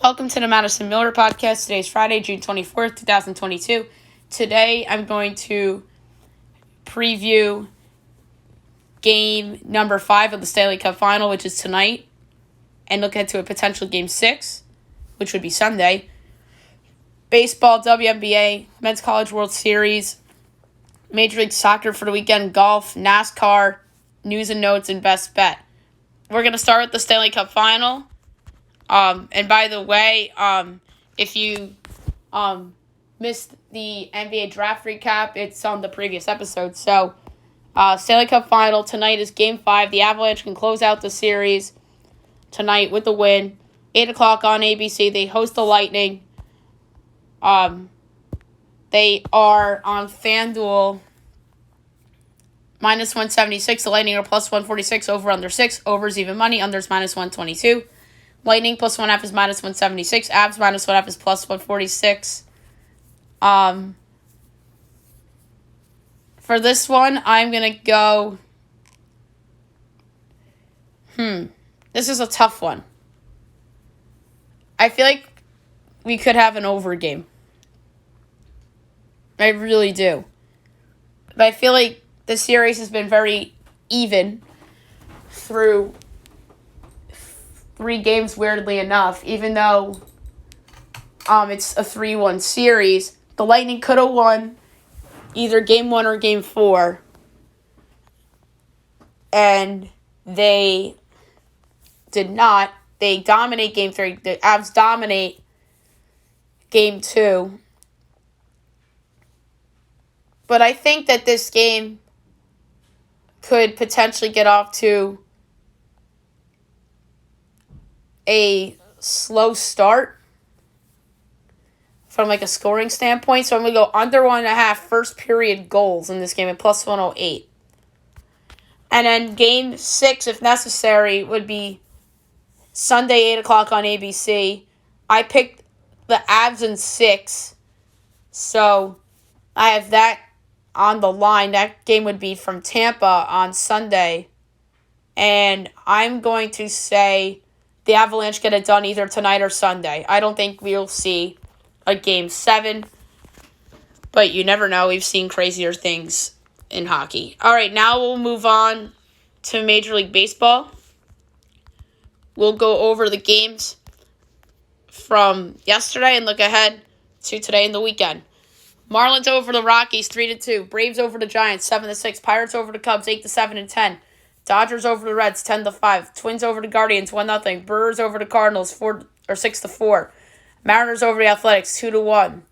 Welcome to the Madison Miller Podcast. Today is Friday, June 24th, 2022. Today I'm going to preview game number 5 of the Stanley Cup Final, which is tonight, and look ahead to a potential game 6, which would be Sunday. Baseball, WNBA, Men's College World Series, Major League Soccer for the weekend, golf, NASCAR, news and notes, and best bet. We're going to start with the Stanley Cup Final. And by the way, if you missed the NBA draft recap, it's on the previous episode. So, Stanley Cup Final tonight is Game 5. The Avalanche can close out the series tonight with the win. 8 o'clock on ABC. They host the Lightning. They are on FanDuel minus 176. The Lightning are plus 146. Over under 6. Overs even money. Unders minus 122. Lightning plus 1/2 is minus 176. Avs minus 1/2 is plus 146. For this one, I'm going to go... This is a tough one. I feel like we could have an over game. I really do. But I feel like the series has been very even through 3 games, weirdly enough, even though it's a 3-1 series. The Lightning could have won either Game 1 or Game 4, and they did not. They dominate Game 3. The Avs dominate Game 2. But I think that this game could potentially get off to a slow start from like a scoring standpoint. So I'm going to go under 1.5 first period goals in this game at plus 108. And then game 6, if necessary, would be Sunday, 8 o'clock on ABC. I picked the Avs in 6. So I have that on the line. That game would be from Tampa on Sunday. And I'm going to say the Avalanche get it done either tonight or Sunday. I don't think we'll see a Game 7, but you never know. We've seen crazier things in hockey. All right, now we'll move on to Major League Baseball. We'll go over the games from yesterday and look ahead to today and the weekend. Marlins over the Rockies 3-2. Braves over the Giants 7-6. Pirates over the Cubs 8-7 and 10. Dodgers over the Reds 10-5. Twins over the Guardians 1-0. Brewers over the Cardinals 6-4. Mariners over the Athletics 2-1.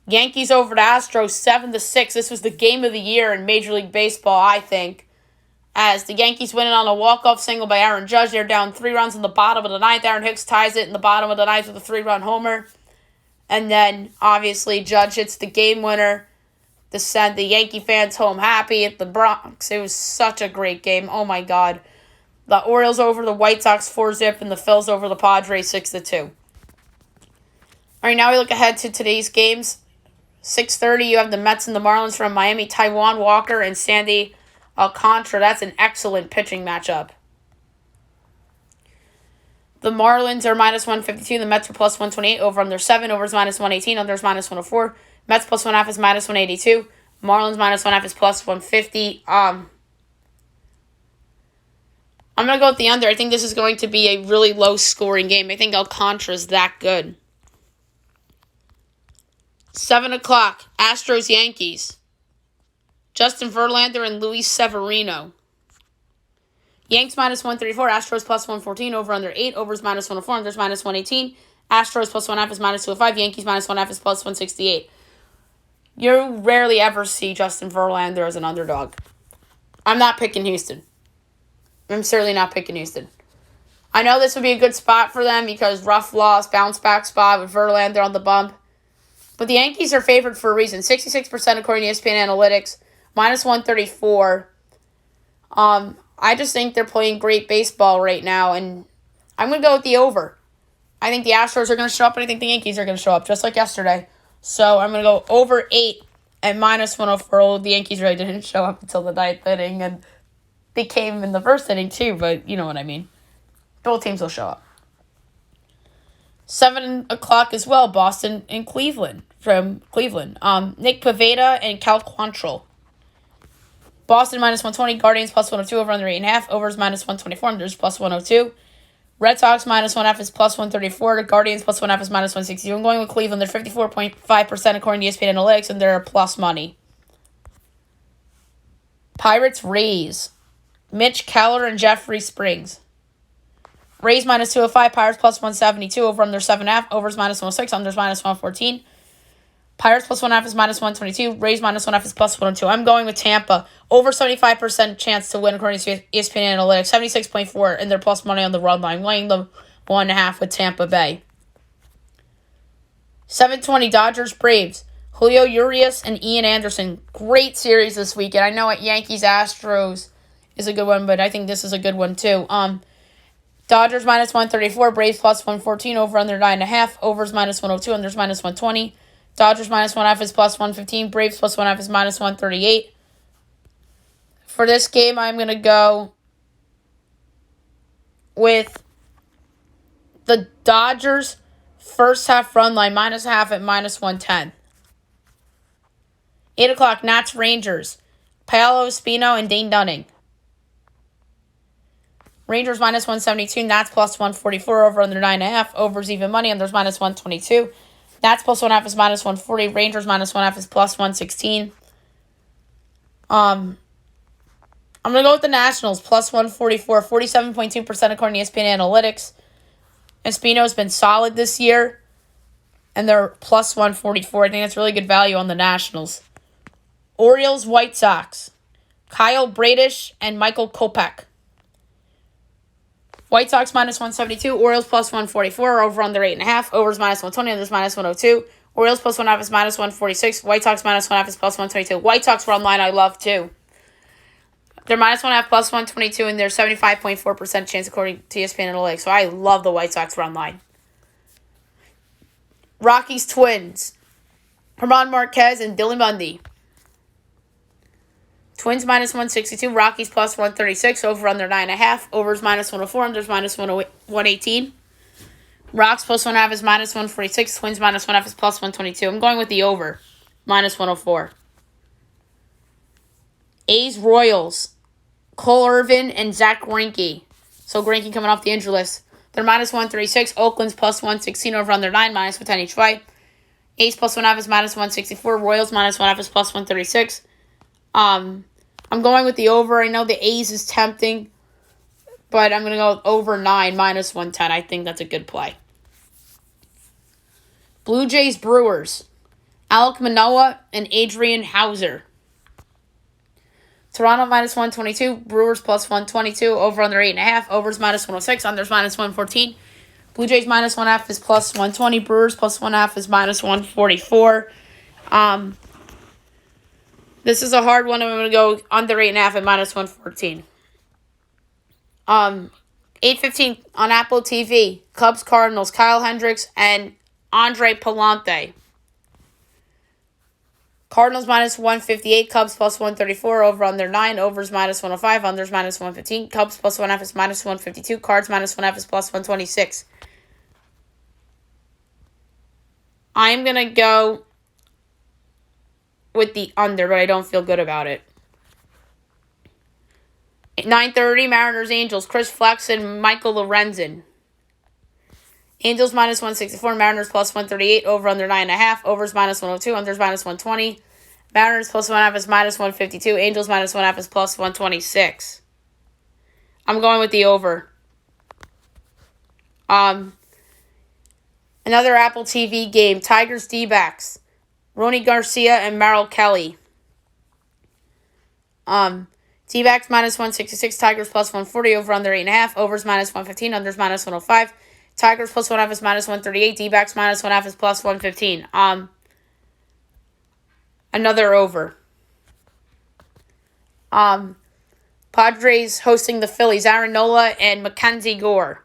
Yankees over the Astros 7-6. This was the game of the year in Major League Baseball, I think, as the Yankees win it on a walk-off single by Aaron Judge. They're down 3 runs in the bottom of the 9th. Aaron Hicks ties it in the bottom of the 9th with a 3-run homer. And then, obviously, Judge hits the game winner to send the Yankee fans home happy at the Bronx. It was such a great game. Oh, my God. The Orioles over the White Sox 4-0, and the Phils over the Padres 6-2. All right, now we look ahead to today's games. 6:30, you have the Mets and the Marlins from Miami. Taijuan Walker and Sandy Alcantara. That's an excellent pitching matchup. The Marlins are minus 152. The Mets are plus 128. Over under 7. Over is minus 118. Under is minus 104. Mets plus 1/2 is minus 182. Marlins minus 1/2 is plus 150. I'm going to go with the under. I think this is going to be a really low-scoring game. I think Alcantara is that good. 7 o'clock, Astros-Yankees. Justin Verlander and Luis Severino. Yanks minus 134. Astros plus 114. Over under 8. Over is minus 104. Under is minus 118. Astros plus 1/2 is minus 205. Yankees minus 1/2 is plus 168. You rarely ever see Justin Verlander as an underdog. I'm not picking Houston. I'm certainly not picking Houston. I know this would be a good spot for them because rough loss, bounce back spot with Verlander on the bump. But the Yankees are favored for a reason. 66% according to ESPN Analytics. Minus 134. I just think they're playing great baseball right now, and I'm going to go with the over. I think the Astros are going to show up, and I think the Yankees are going to show up, just like yesterday. So I'm going to go over 8 at minus 104. The Yankees really didn't show up until the 9th inning, and they came in the first inning too, but you know what I mean. Both teams will show up. 7 o'clock as well, Boston and Cleveland, from Cleveland. Nick Pivetta and Cal Quantrill. Boston minus 120, Guardians plus 102, over under 8.5, overs minus 124, unders plus 102. Red Sox minus 1.5 is plus 134, the Guardians plus 1.5 is minus 162. I'm going with Cleveland. They're 54.5% according to ESPN Analytics, and they're plus money. Pirates, Rays. Mitch Keller and Jeffrey Springs. Rays minus 205, Pirates plus 172, over under 7.5, overs minus 106, unders minus 114. Pirates plus 1.5 is minus 122, Rays minus 1.5 is plus 102. I'm going with Tampa. Over 75% chance to win according to ESPN Analytics. 76.4, and they're plus money on the run line. Laying them 1.5 with Tampa Bay. 7:20, Dodgers, Braves. Julio Urias and Ian Anderson. Great series this weekend. I know at Yankees, Astros is a good one, but I think this is a good one too. Dodgers minus 134, Braves plus 114, over under 9.5, overs minus 102, unders minus 120. Dodgers minus 1.5 is plus 115, Braves plus 1.5 is minus 138. For this game, I'm going to go with the Dodgers first half run line, minus half at minus 110. 8 o'clock, Nats, Rangers. Paolo Espino and Dane Dunning. Rangers minus 172, Nats plus 144, over under 9.5, overs even money, unders minus 122. Nats plus 1.5 is minus 140, Rangers minus 1.5 is plus 116. I'm going to go with the Nationals, plus 144, 47.2% according to ESPN Analytics. Espino's been solid this year, and they're plus 144. I think that's really good value on the Nationals. Orioles, White Sox. Kyle Bradish and Michael Kopech. White Sox minus 172, Orioles plus 144, over under 8.5, overs minus 120, unders minus 102. Orioles plus 1.5 is minus 146, White Sox minus 1.5 is plus 122. White Sox run line I love too. They're minus 1.5 plus 122, and they're 75.4% chance according to ESPN Analytics. So I love the White Sox run line. Rockies, Twins. Herman Marquez and Dylan Bundy. Twins minus 162, Rockies plus 136, over under 9.5, overs minus 104, unders minus 118. Rocks plus 1.5 is minus 146, Twins minus 1.5 is plus 122. I'm going with the over, minus 104. A's, Royals. Cole Irvin and Zach Greinke. So Greinke coming off the injury list. They're minus 136, Oakland's plus 116, over under 9, minus 110 each way. A's plus 1.5 is minus 164, Royals minus 1.5 is plus 136. I'm going with the over. I know the A's is tempting, but I'm going to go over 9, minus 110. I think that's a good play. Blue Jays, Brewers. Alek Manoah and Adrian Hauser. Toronto minus 122, Brewers plus 122, over under 8.5, overs minus 106, unders minus 114. Blue Jays minus 1.5 is plus 120, Brewers plus 1.5 is minus 144. This is a hard one. I'm going to go under 8.5 at minus 114. 8:15 on Apple TV. Cubs, Cardinals, Kyle Hendricks and Andre Palante. Cardinals minus 158, Cubs plus 134, over under 9, overs minus 105, unders minus 115. Cubs plus 1.5 is minus 152, Cards minus 1.5 is plus 126. I'm going to go with the under, but I don't feel good about it. At 9:30, Mariners, Angels, Chris Flex and Michael Lorenzen. Angels minus 164, Mariners plus 138, over under 9.5, overs minus 102, unders minus 120. Mariners plus 1.5 is minus 152, Angels minus 1.5 is plus 126. I'm going with the over. Another Apple TV game, Tigers, D-backs. Ronny Garcia and Merrill Kelly. D-backs minus 166, Tigers plus 140, over under 8.5, overs minus 115, unders minus 105. Tigers plus 1.5 is minus 138, D-backs minus 1.5 is plus 115. Another over. Padres hosting the Phillies, Aaron Nola and Mackenzie Gore.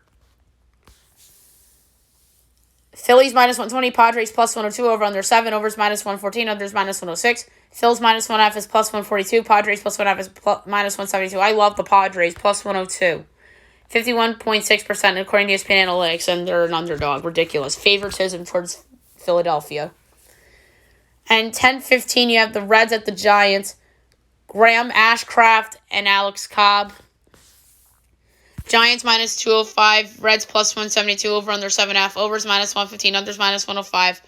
Phillies minus 120, Padres plus 102, over under 7, overs minus 114, unders minus 106. Phillies minus 1.5 is plus 142, Padres plus 1.5 is minus 172. I love the Padres, plus 102. 51.6% according to ESPN Analytics, and they're an underdog. Ridiculous. Favoritism towards Philadelphia. And 10:15, you have the Reds at the Giants. Graham Ashcraft and Alex Cobb. Giants minus 205. Reds plus 172. Over under 7.5. Overs minus 115. Unders minus 105.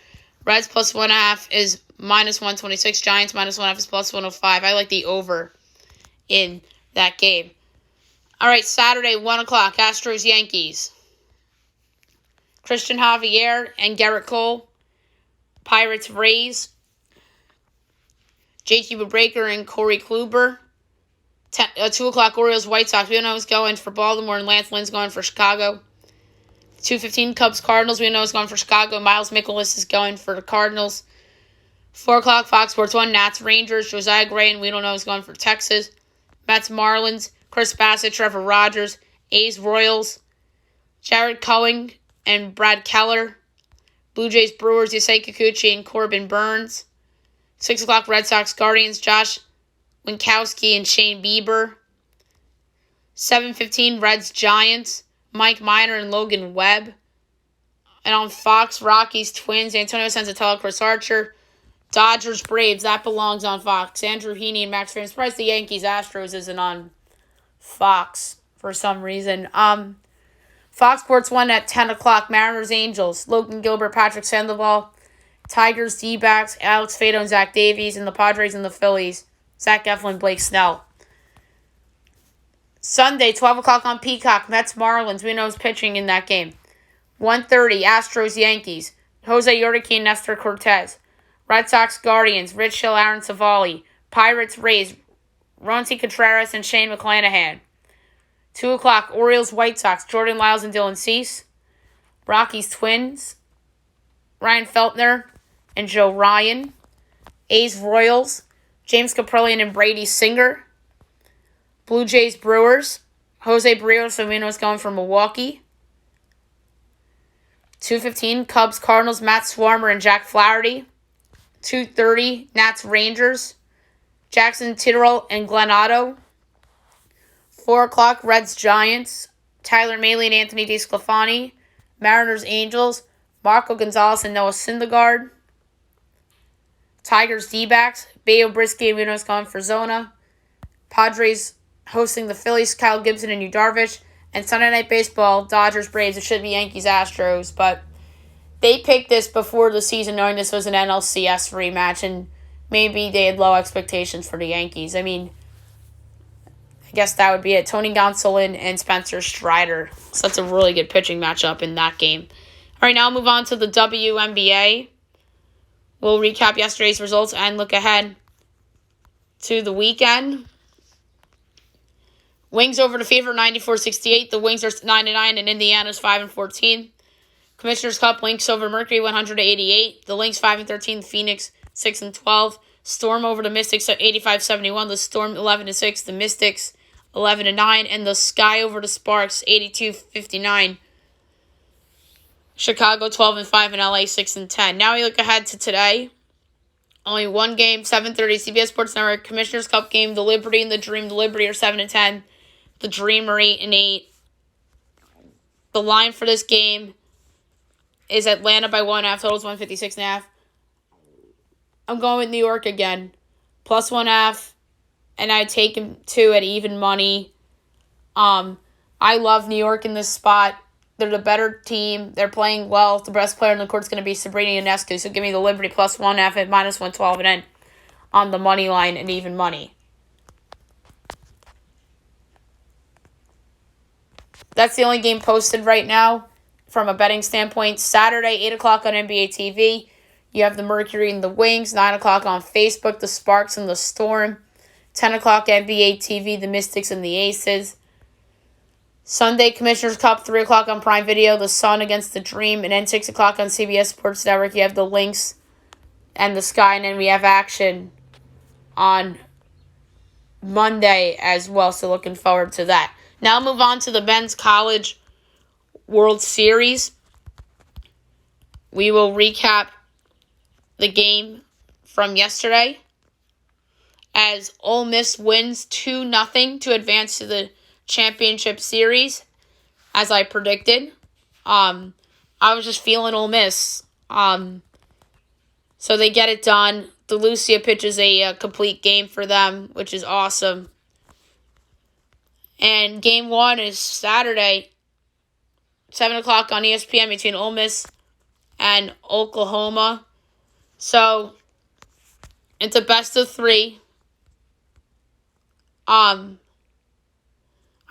Reds plus 1.5 is minus 126. Giants minus 1.5 is plus 105. I like the over in that game. All right, Saturday, 1 o'clock, Astros Yankees. Christian Javier and Garrett Cole. Pirates Rays. JT Brubaker and Corey Kluber. 2 o'clock, Orioles White Sox. We don't know who's going for Baltimore, and Lance Lynn's going for Chicago. 2:15, Cubs Cardinals. We don't know who's going for Chicago. Miles Mikolas is going for the Cardinals. 4 o'clock, Fox Sports 1, Nats Rangers. Josiah Gray, and we don't know who's going for Texas. Mets Marlins. Chris Bassett, Trevor Rogers. A's Royals. Jared Cohen and Brad Keller. Blue Jays Brewers, Yusei Kikuchi and Corbin Burns. 6 o'clock, Red Sox Guardians, Josh Winkowski and Shane Bieber. 7:15, Reds Giants, Mike Minor and Logan Webb. And on Fox, Rockies Twins, Antonio Senzatella, Chris Archer. Dodgers Braves, that belongs on Fox. Andrew Heaney and Max Fried. I'm surprised the Yankees Astros isn't on Fox for some reason. Fox Sports 1 at 10 o'clock, Mariners Angels, Logan Gilbert, Patrick Sandoval. Tigers, D-backs, Alex Fado and Zach Davies, and the Padres and the Phillies, Zach Eflin, Blake Snell. Sunday, 12 o'clock on Peacock, Mets, Marlins. We know who's pitching in that game. 1:30, Astros, Yankees, Jose Urquidy and Nestor Cortez. Red Sox, Guardians, Rich Hill, Aaron Savali. Pirates, Rays, Ronci Contreras and Shane McClanahan. 2 o'clock, Orioles, White Sox, Jordan Lyles and Dylan Cease. Rockies, Twins, Ryan Feltner and Joe Ryan. A's Royals, James Caprillion and Brady Singer. Blue Jays Brewers, Jose Barrios is going for Milwaukee. 2:15, Cubs Cardinals, Matt Swarmer and Jack Flaherty. 2:30, Nats Rangers, Jackson Titterell and Glenn Otto. 4 o'clock, Reds Giants, Tyler Mahle and Anthony DeSclafani. Mariners Angels, Marco Gonzalez and Noah Syndergaard. Tigers D-backs, Bayo Brisky and Reno's gone for Zona. Padres hosting the Phillies, Kyle Gibson and Yu Darvish. And Sunday Night Baseball, Dodgers Braves. It should be Yankees Astros, but they picked this before the season knowing this was an NLCS rematch, and maybe they had low expectations for the Yankees. I mean, I guess that would be it. Tony Gonsolin and Spencer Strider. So that's a really good pitching matchup in that game. All right, now I'll move on to the WNBA. We'll recap yesterday's results and look ahead to the weekend. Wings over the Fever, 94-68. The Wings are 9-9, and Indiana's 5-14. Commissioner's Cup, Lynx over Mercury, 100-88. The Lynx 5-13. Phoenix 6-12. Storm over the Mystics at 85-71. The Storm 11-6. The Mystics 11-9, and the Sky over the Sparks 82-59. Chicago 12-5 and LA 6-10. Now we look ahead to today. Only one game, 7:30, CBS Sports Network, Commissioner's Cup game. The Liberty and the Dream. The Liberty are 7-10. The Dream are 8-8. The line for this game is Atlanta by 1.5. Totals 156.5. I'm going with New York again. Plus 1.5. And I take him 2 at even money. I love New York in this spot. They're the better team. They're playing well. The best player on the court is going to be Sabrina Ionescu. So give me the Liberty plus 1.5 at minus 112 and then on the money line and even money. That's the only game posted right now from a betting standpoint. Saturday, 8 o'clock on NBA TV. You have the Mercury and the Wings. 9 o'clock on Facebook, the Sparks and the Storm. 10 o'clock NBA TV, the Mystics and the Aces. Sunday, Commissioner's Cup, 3 o'clock on Prime Video, the Sun against the Dream. And then 6 o'clock on CBS Sports Network, you have the Lynx and the Sky. And then we have action on Monday as well, so looking forward to that. Now I'll move on to the Men's College World Series. We will recap the game from yesterday as Ole Miss wins 2-0 to advance to the championship series. as I predicted. I was just feeling Ole Miss. So they get it done. DeLucia pitches a complete game for them, which is awesome. And game 1 is Saturday, 7 o'clock on ESPN between Ole Miss and Oklahoma. So it's a best of 3. I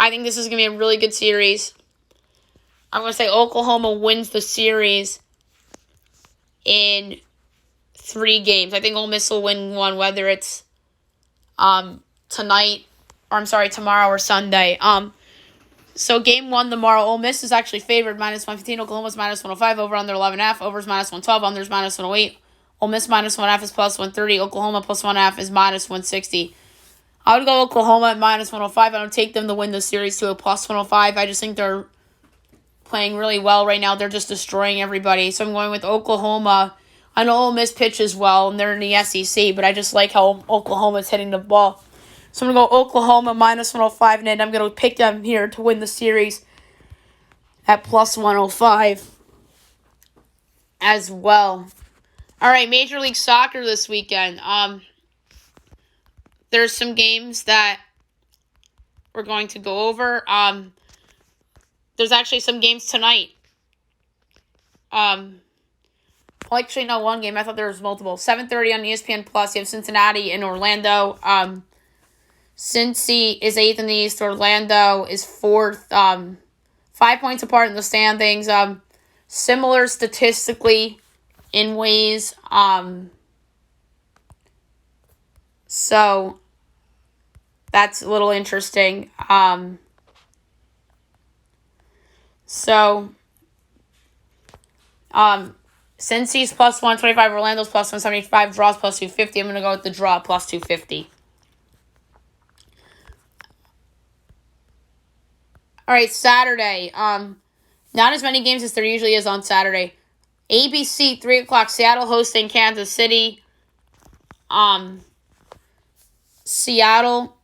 think this is going to be a really good series. I'm going to say Oklahoma wins the series in 3 games. I think Ole Miss will win 1, whether it's tomorrow or Sunday. So game 1 tomorrow, Ole Miss is actually favored -115. Oklahoma's -105. Over under 11.5. Over's -112. Under's -108. Ole Miss -1.5 is +130. Oklahoma +1.5 is -160. I would go Oklahoma at -105. I don't take them to win the series to a +105. I just think they're playing really well right now. They're just destroying everybody. So I'm going with Oklahoma. I know Ole Miss pitches well, and they're in the SEC, but I just like how Oklahoma's hitting the ball. So I'm going to go Oklahoma -105, and then I'm going to pick them here to win the series at +105 as well. All right, Major League Soccer this weekend. There's some games that we're going to go over. There's actually some games tonight. Actually, no, one game. I thought there was multiple. 7:30 on ESPN Plus. You have Cincinnati and Orlando. Cincy is 8th in the East. Orlando is 4th. 5 points apart in the standings. Similar statistically in ways. So that's a little interesting. Cincy's +125, Orlando's +175, draws +250. I'm going to go with the draw +250. All right, Saturday. Not as many games as there usually is on Saturday. ABC, 3 o'clock, Seattle hosting Kansas City. Seattle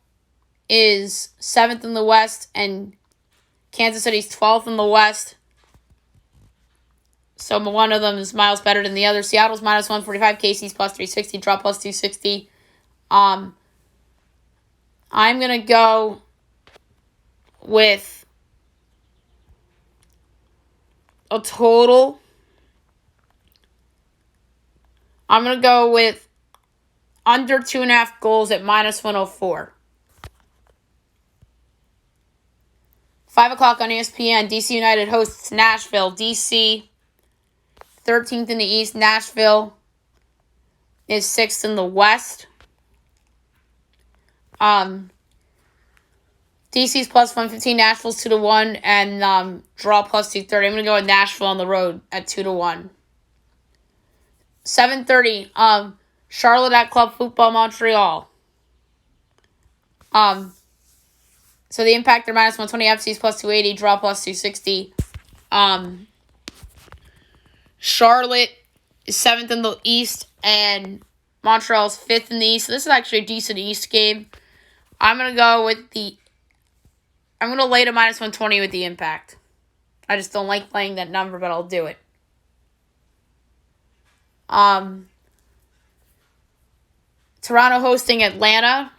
is 7th in the West, and Kansas City's 12th in the West. So one of them is miles better than the other. Seattle's -145, KC's +360, draw +260. I'm going to go with a total. I'm going to go with under 2.5 goals at -104. 5 o'clock on ESPN, DC United hosts Nashville. DC, 13th in the East. Nashville is 6th in the West. DC's +115, Nashville's 2-1, and draw +230. I'm going to go with Nashville on the road at 2-1. 7:30, Charlotte at Club Football Montreal. So the Impact, they're -120, FC's +280, draw +260. Charlotte is 7th in the East, and Montreal's 5th in the East. So this is actually a decent East game. I'm going to lay to -120 with the Impact. I just don't like playing that number, but I'll do it. Toronto hosting Atlanta.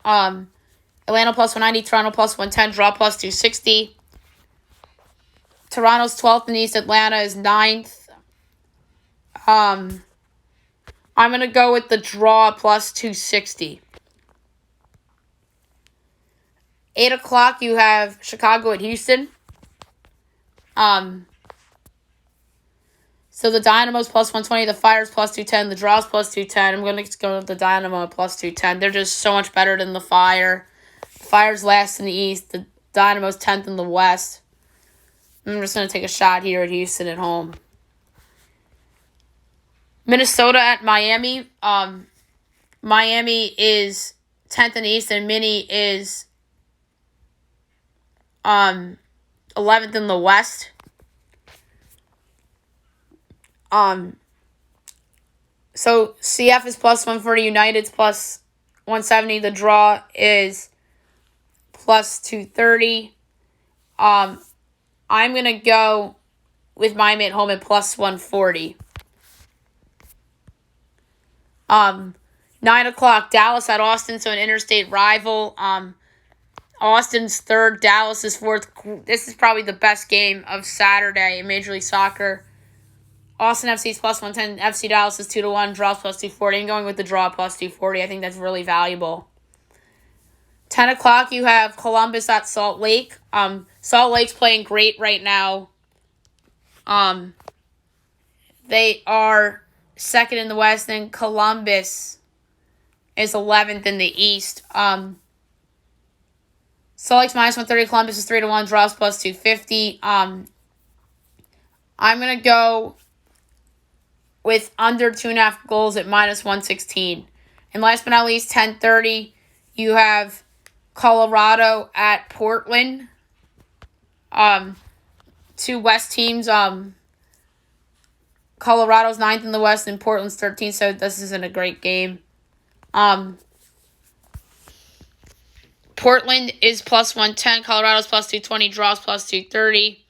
Atlanta +190, Toronto +110, draw +260. Toronto's 12th in the East, Atlanta is 9th. I'm going to go with the draw +260. 8 o'clock, you have Chicago at Houston. So the Dynamo's +120, the Fire's +210, the Draw's +210. I'm going to go with the Dynamo at +210. They're just so much better than the Fire. The Fire's last in the East. The Dynamo's 10th in the West. I'm just going to take a shot here at Houston at home. Minnesota at Miami. Miami is 10th in the East, and Mini is 11th in the West. So CF is +140, United's +170. The draw is +230. I'm going to go with Miami at home at plus 140. 9 o'clock, Dallas at Austin, so an interstate rival. Austin's third, Dallas is fourth. This is probably the best game of Saturday in Major League Soccer. Austin FC is plus 110. FC Dallas is 2-1. Draws plus 240. I'm going with the draw plus 240. I think that's really valuable. 10 o'clock, you have Columbus at Salt Lake. Salt Lake's playing great right now. They are second in the West, and Columbus is 11th in the East. Salt Lake's minus 130. Columbus is 3-1. Draws plus 250. I'm going to go with under 2.5 goals at minus 116. And last but not least, 10:30, you have Colorado at Portland. Two West teams. Colorado's 9th in the West and Portland's 13th, so this isn't a great game. Portland is plus 110. Colorado's plus 220. Draws plus 230.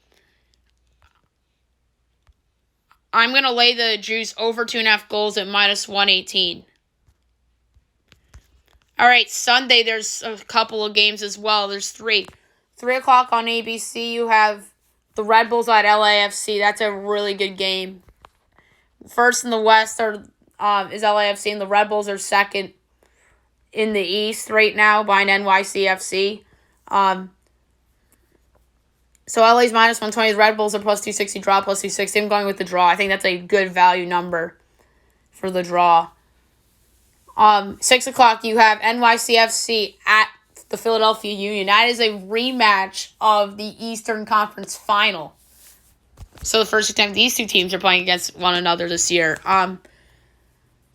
I'm going to lay the juice over 2.5 goals at minus 118. All right, Sunday, there's a couple of games as well. There's 3. 3 o'clock on ABC, you have the Red Bulls at LAFC. That's a really good game. First in the West is LAFC, and the Red Bulls are second in the East right now behind NYCFC. So LA's minus 120. The Red Bulls are plus 260. Draw plus 260. I'm going with the draw. I think that's a good value number for the draw. 6 o'clock, you have NYCFC at the Philadelphia Union. That is a rematch of the Eastern Conference Final. So the first time these two teams are playing against one another this year.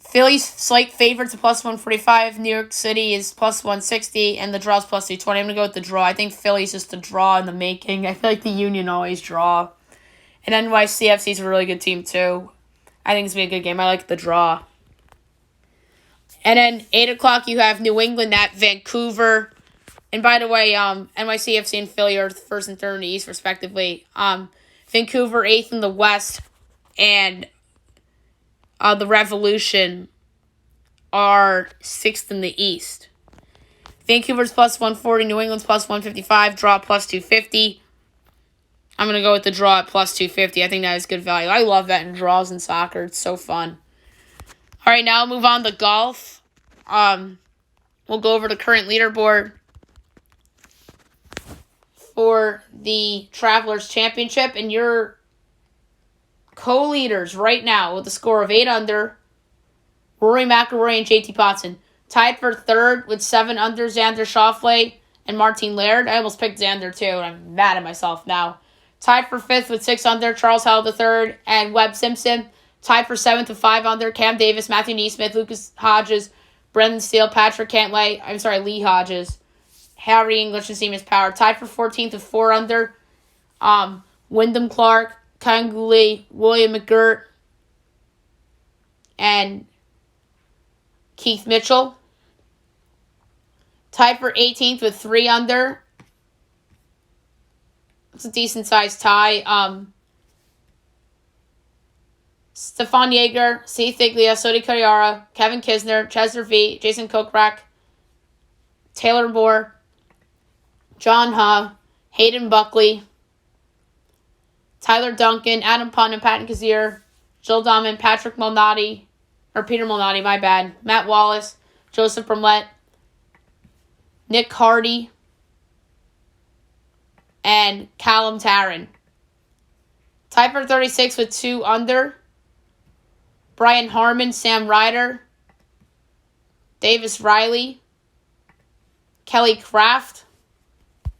Philly's slight favorites at plus 145. New York City is plus 160, and the draw's plus 220. I'm going to go with the draw. I think Philly's just a draw in the making. I feel like the Union always draw. And NYCFC is a really good team, too. I think it's going to be a good game. I like the draw. And then 8 o'clock, you have New England at Vancouver. And by the way, NYCFC and Philly are first and third in the East, respectively. Vancouver 8th in the West, and the Revolution are 6th in the East. Vancouver's plus 140, New England's plus 155, draw plus 250. I'm going to go with the draw at plus 250. I think that is good value. I love betting draws in soccer. It's so fun. All right, now I'll move on to golf. We'll go over the current leaderboard for the Travelers Championship, and your co-leaders right now with a score of 8 under, Rory McIlroy and JT Potson. Tied for third with 7 under, Xander Schauffele and Martin Laird. I almost picked Xander too, and I'm mad at myself now. Tied for 5th with 6 under, Charles Howell III and Webb Simpson. Tied for 7th with 5 under, Cam Davis, Matthew Neesmith, Lucas Hodges, Brendan Steele, Patrick Cantlay, Lee Hodges, Harry English, and Seamus Power. Tied for 14th with 4 under, Wyndham Clark, Kanguli, William McGirt, and Keith Mitchell. Tied for 18th with 3 under. It's a decent-sized tie. Stefan Yeager, C. Thiglia, Sodi Kariara, Kevin Kisner, Chesner V, Jason Kokrak, Taylor Moore, John Ha, Hayden Buckley, Tyler Duncan, Adam Putnam, Patton Kazir, Jill Dahman, Peter Malnati, my bad, Matt Wallace, Joseph Brumlett, Nick Hardy, and Callum Tarrant. Tied for 36 with 2 under, Brian Harmon, Sam Ryder, Davis Riley, Kelly Kraft,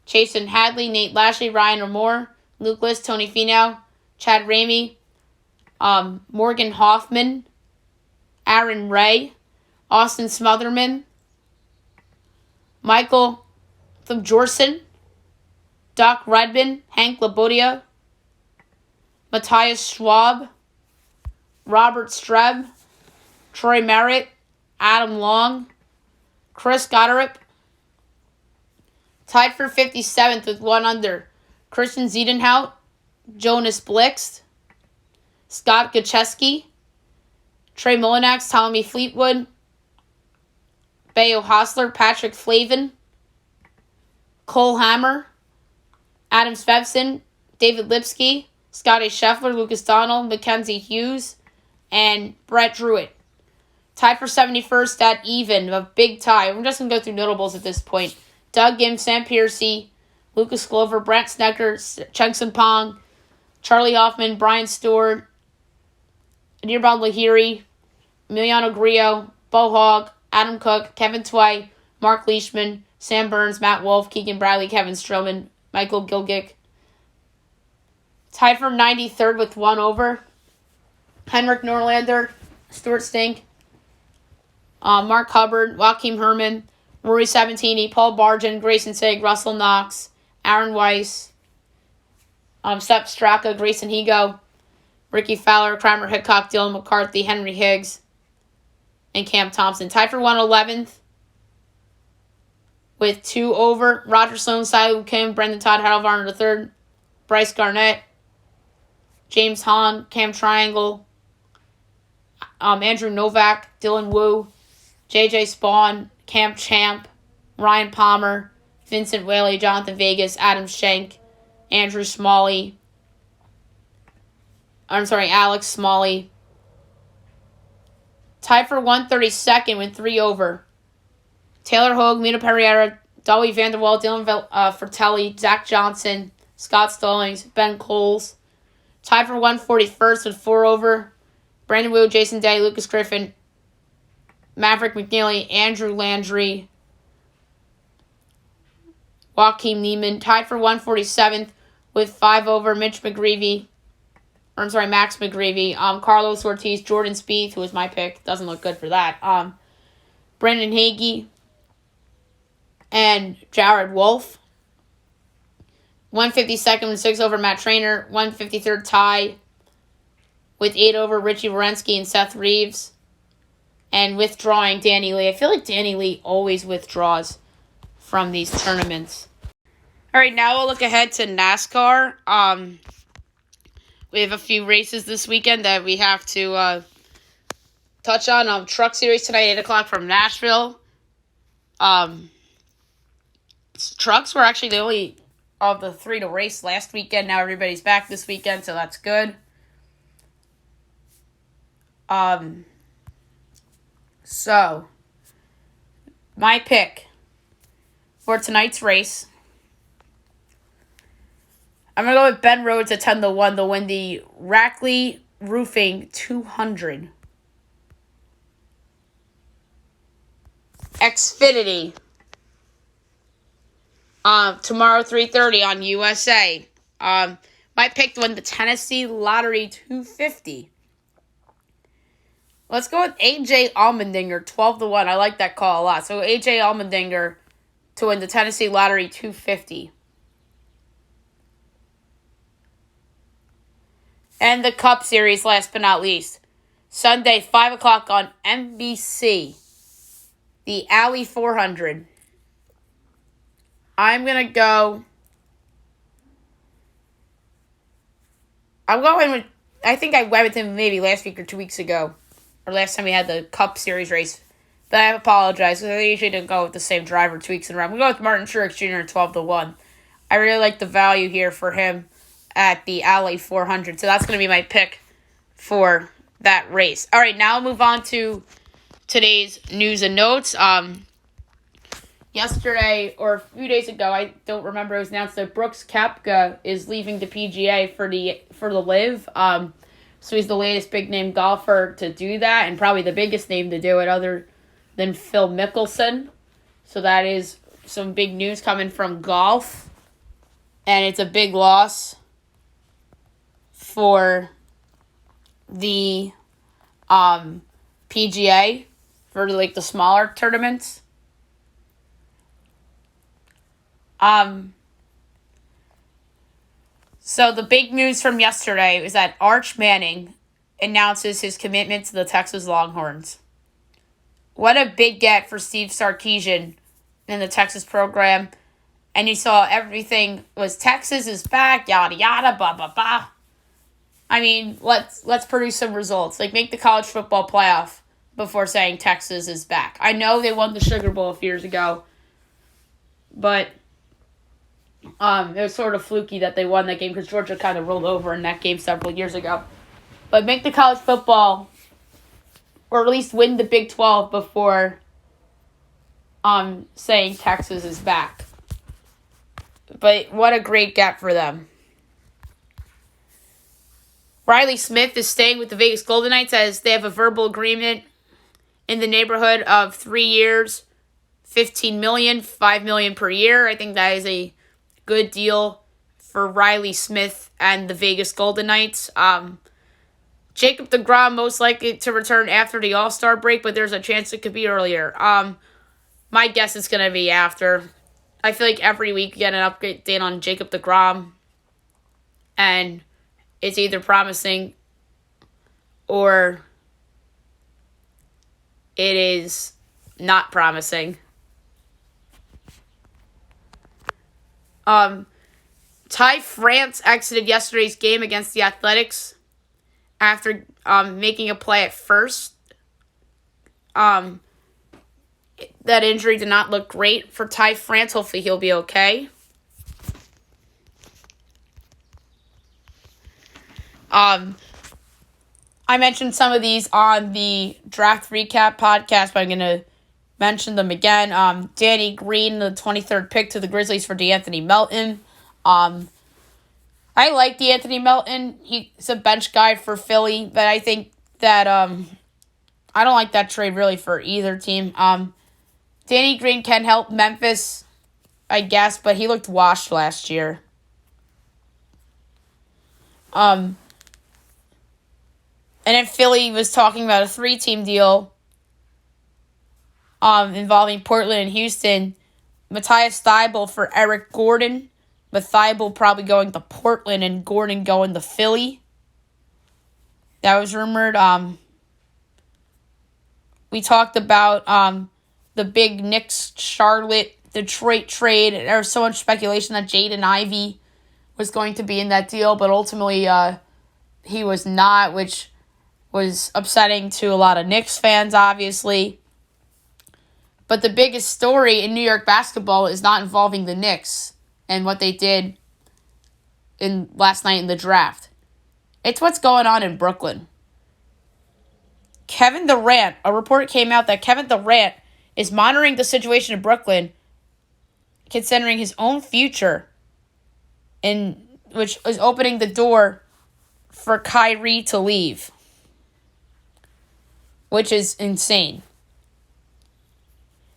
Jason Hadley, Nate Lashley, Ryan O'More, Luke List, Tony Finau, Chad Ramey, Morgan Hoffman, Aaron Ray, Austin Smotherman, Michael Thumjorsen, Doc Redman, Hank Labodia, Matthias Schwab, Robert Streb, Troy Merritt, Adam Long, Chris Gotterup. Tied for 57th with 1 under, Christian Ziedenhout, Jonas Blixt, Scott Gachewski, Trey Mullinax, Tommy Fleetwood, Bayo Hostler, Patrick Flavin, Cole Hammer, Adam Svensson, David Lipsky, Scotty Scheffler, Lucas Donald, Mackenzie Hughes, and Brett Druitt. Tied for 71st at even, a big tie. We're just going to go through notables at this point. Doug Gim, Sam Piercy, Lucas Glover, Brent Snecker, Chengson Pong, Charlie Hoffman, Brian Stewart, Nirbal Lahiri, Emiliano Grillo, Bo Hogg, Adam Cook, Kevin Tway, Mark Leishman, Sam Burns, Matt Wolf, Keegan Bradley, Kevin Stroman, Michael Gilgick. Tied for 93rd with 1 over. Henrik Norlander, Stuart Stink, Mark Hubbard, Joaquin Herman, Rory Sabatini, Paul Bargen, Grayson Sigg, Russell Knox, Aaron Weiss, Sepp Straka, Grayson Higo, Ricky Fowler, Kramer Hickok, Dylan McCarthy, Henry Higgs, and Cam Thompson. Tied for 111th with 2 over. Roger Sloan, Silu Kim, Brendan Todd, Harold Varner III, Bryce Garnett, James Hahn, Cam Triangle, Andrew Novak, Dylan Wu, JJ Spawn, Cam Champ, Ryan Palmer, Vincent Whaley, Jonathan Vegas, Adam Schenk, Andrew Smalley, Alex Smalley. Tied for 132nd with 3 over. Taylor Hogue, Mina Pereira, Dolly Vanderwall, Dylan Fratelli, Zach Johnson, Scott Stallings, Ben Coles. Tied for 141st with 4 over. Brandon Wu, Jason Day, Lucas Griffin, Maverick McNeely, Andrew Landry, Joaquin Neiman. Tied for 147th with 5 over. Max McGreevy, Carlos Ortiz, Jordan Spieth, who was my pick. Doesn't look good for that. Brendan Hagee and Jared Wolf. 152nd with 6 over. Matt Trainer. 153rd tie with 8 over. Richie Wierenski and Seth Reeves. And withdrawing Danny Lee. I feel like Danny Lee always withdraws from these tournaments. All right, now we'll look ahead to NASCAR. We have a few races this weekend that we have to touch on. Truck Series tonight, 8 o'clock from Nashville. Trucks were actually the only of the 3 to race last weekend. Now everybody's back this weekend, so that's good. So, my pick for tonight's race, I'm going to go with Ben Rhodes at 10-1 to win the Rackley Roofing 200. Xfinity. Tomorrow, 3:30 on USA. My pick to win the Tennessee Lottery 250. Let's go with AJ Allmendinger, 12-1. I like that call a lot. So AJ Allmendinger to win the Tennessee Lottery 250. And the Cup Series, last but not least. Sunday, 5 o'clock on NBC. The Alley 400. I'm going to go... I'm going with... I think I went with him maybe last week or 2 weeks ago. Or last time we had the Cup Series race. But I apologize because I usually didn't go with the same driver 2 weeks in a row. I'm going to go with Martin Truex Jr. 12-1. I really like the value here for him at the Alley 400. So that's going to be my pick for that race. All right, now I'll move on to today's news and notes. Yesterday, or a few days ago, I don't remember, it was announced that Brooks Koepka is leaving the PGA for the LIV. So he's the latest big-name golfer to do that, and probably the biggest name to do it other than Phil Mickelson. So that is some big news coming from golf. And it's a big loss for the PGA, for like the smaller tournaments. So the big news from yesterday is that Arch Manning announces his commitment to the Texas Longhorns. What a big get for Steve Sarkisian in the Texas program. and you saw everything was Texas is back, yada yada, blah blah blah. I mean, let's produce some results. Like, make the college football playoff before saying Texas is back. I know they won the Sugar Bowl a few years ago, but it was sort of fluky that they won that game because Georgia kind of rolled over in that game several years ago. But make the college football, or at least win the Big 12 before saying Texas is back. But what a great gap for them. Riley Smith is staying with the Vegas Golden Knights as they have a verbal agreement in the neighborhood of 3 years, $15 million, $5 million per year. I think that is a good deal for Riley Smith and the Vegas Golden Knights. Jacob deGrom most likely to return after the All-Star break, but there's a chance it could be earlier. My guess is going to be after. I feel like every week we get an update on Jacob deGrom, and it's either promising or it is not promising. Ty France exited yesterday's game against the Athletics after making a play at first. That injury did not look great for Ty France. Hopefully he'll be okay. I mentioned some of these on the Draft Recap podcast, but I'm going to mention them again. Danny Green, the 23rd pick to the Grizzlies for DeAnthony Melton. I like DeAnthony Melton. He's a bench guy for Philly, but I think that I don't like that trade really for either team. Danny Green can help Memphis, I guess, but he looked washed last year. And then Philly was talking about a 3-team deal involving Portland and Houston. Matthias Thybulle for Eric Gordon. With Thybulle probably going to Portland and Gordon going to Philly. That was rumored. We talked about the big Knicks, Charlotte, Detroit trade. There was so much speculation that Jaden Ivey was going to be in that deal, but ultimately he was not, which was upsetting to a lot of Knicks fans, obviously. But the biggest story in New York basketball is not involving the Knicks and what they did in last night in the draft. It's what's going on in Brooklyn. Kevin Durant, a report came out that Kevin Durant is monitoring the situation in Brooklyn, considering his own future, which is opening the door for Kyrie to leave, which is insane.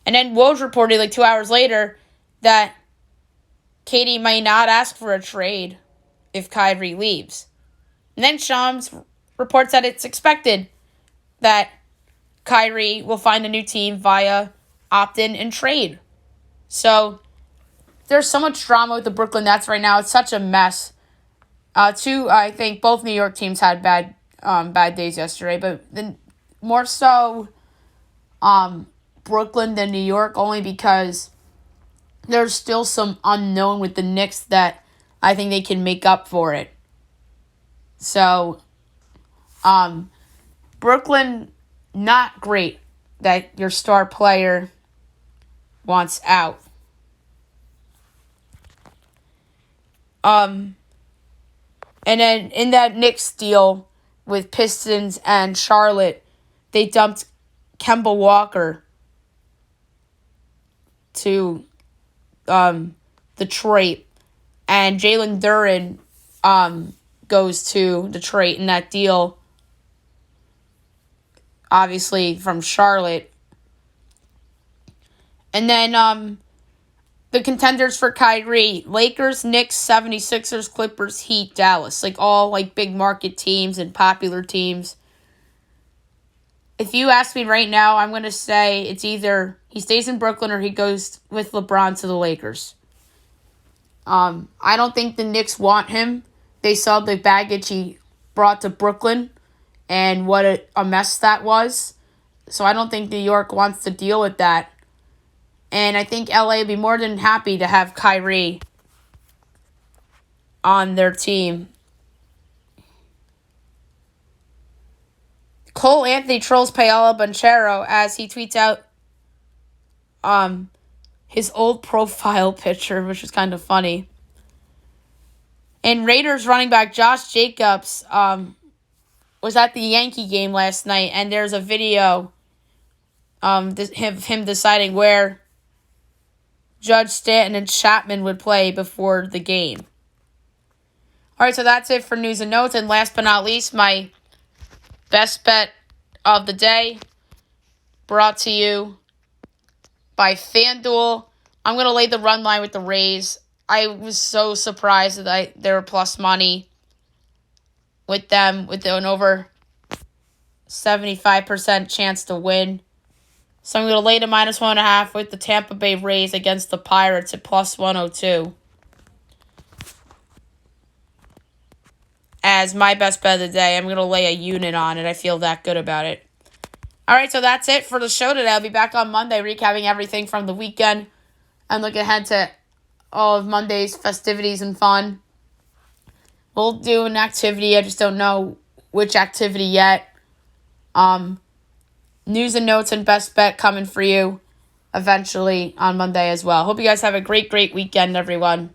And then Woj reported like 2 hours later that KD might not ask for a trade if Kyrie leaves. And then Shams reports that it's expected that Kyrie will find a new team via opt-in and trade. So there's so much drama with the Brooklyn Nets right now. It's such a mess. I think both New York teams had bad days yesterday, but then more so Brooklyn than New York, only because there's still some unknown with the Knicks that I think they can make up for it. So, Brooklyn, not great that your star player wants out. And then in that Knicks deal with Pistons and Charlotte, they dumped Kemba Walker to Detroit, and Jalen Duren goes to Detroit in that deal, obviously from Charlotte. And then the contenders for Kyrie: Lakers, Knicks, 76ers, Clippers, Heat, Dallas. Like all like big market teams and popular teams. If you ask me right now, I'm going to say it's either he stays in Brooklyn or he goes with LeBron to the Lakers. I don't think the Knicks want him. They saw the baggage he brought to Brooklyn and what a mess that was. So I don't think New York wants to deal with that. And I think LA would be more than happy to have Kyrie on their team. Cole Anthony trolls Paolo Banchero as he tweets out his old profile picture, which was kind of funny. And Raiders running back Josh Jacobs was at the Yankee game last night, and there's a video him deciding where Judge Stanton and Chapman would play before the game. All right, so that's it for news and notes. And last but not least, my best bet of the day, brought to you by FanDuel. I'm going to lay the run line with the Rays. I was so surprised that they were plus money with them, with an over 75% chance to win. So I'm going to lay the -1.5 with the Tampa Bay Rays against the Pirates at plus 102. As my best bet of the day, I'm going to lay a unit on it. I feel that good about it. All right, so that's it for the show today. I'll be back on Monday recapping everything from the weekend and looking ahead to all of Monday's festivities and fun. We'll do an activity. I just don't know which activity yet. News and notes and best bet coming for you eventually on Monday as well. Hope you guys have a great, great weekend, everyone.